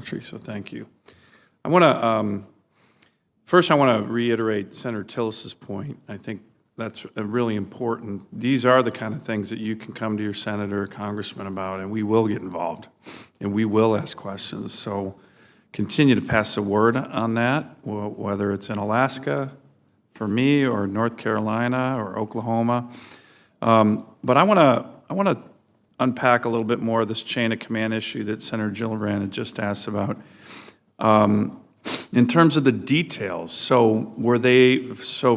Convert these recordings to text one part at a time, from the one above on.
country, so thank you. I want to, first I want to reiterate Senator Tillis's point. I think that's really important. These are the kind of things that you can come to your senator or congressman about, and we will get involved, and we will ask questions. So continue to pass the word on that, whether it's in Alaska, for me, or North Carolina, or Oklahoma. But I want to unpack a little bit more of this chain of command issue that Senator Gillibrand had just asked about. In terms of the details, so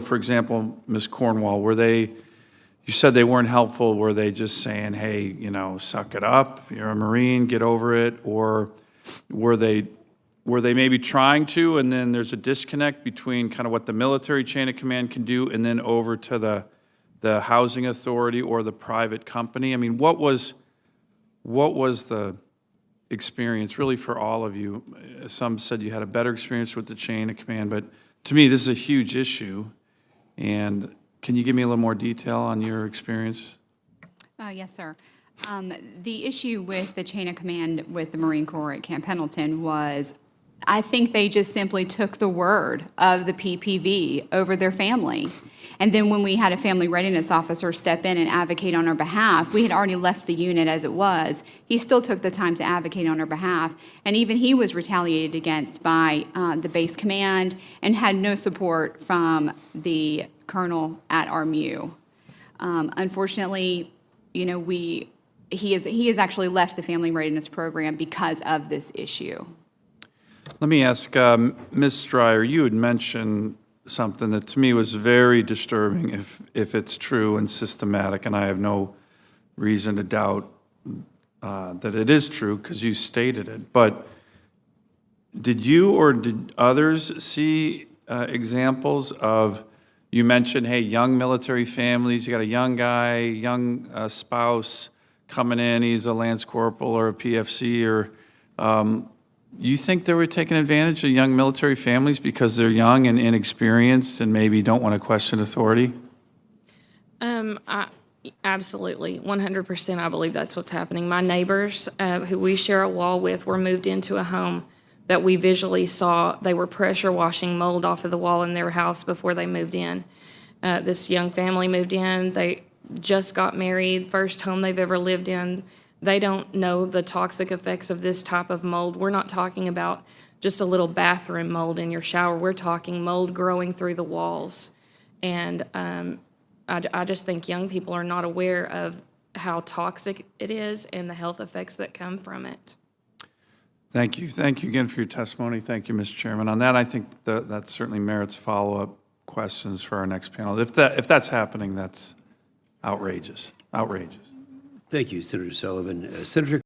for example, Ms. Cornwall, you said they weren't helpful, were they just saying, hey, you know, suck it up, you're a Marine, get over it, or were they maybe trying to, and then there's a disconnect between kind of what the military chain of command can do and then over to the housing authority or the private company? I mean, what was the experience really for all of you? Some said you had a better experience with the chain of command, but to me, this is a huge issue. And can you give me a little more detail on your experience? Yes, sir. The issue with the chain of command with the Marine Corps at Camp Pendleton was, I think they just simply took the word of the PPV over their family. And then when we had a family readiness officer step in and advocate on our behalf, we had already left the unit as it was. He still took the time to advocate on our behalf. And even he was retaliated against by the base command and had no support from the colonel at our MU. Unfortunately, you know, he has actually left the family readiness program because of this issue. Let me ask, Ms. Stryer, you had mentioned something that to me was very disturbing if it's true and systematic, and I have no reason to doubt that it is true because you stated it. But did you or did others see examples of, you mentioned, hey, young military families, you got a young guy, young spouse coming in, he's a Lance Corporal or a PFC, or you think they were taking advantage of young military families because they're young and inexperienced and maybe don't want to question authority? Absolutely, 100%. I believe that's what's happening. My neighbors, who we share a wall with, were moved into a home that we visually saw. They were pressure washing mold off of the wall in their house before they moved in. This young family moved in. They just got married, first home they've ever lived in. They don't know the toxic effects of this type of mold. We're not talking about just a little bathroom mold in your shower. We're talking mold growing through the walls. And I just think young people are not aware of how toxic it is and the health effects that come from it. Thank you. Thank you again for your testimony. Thank you, Mr. Chairman. On that, I think that certainly merits follow-up questions for our next panel. If that's happening, that's outrageous. Outrageous. Thank you, Senator Sullivan. Senator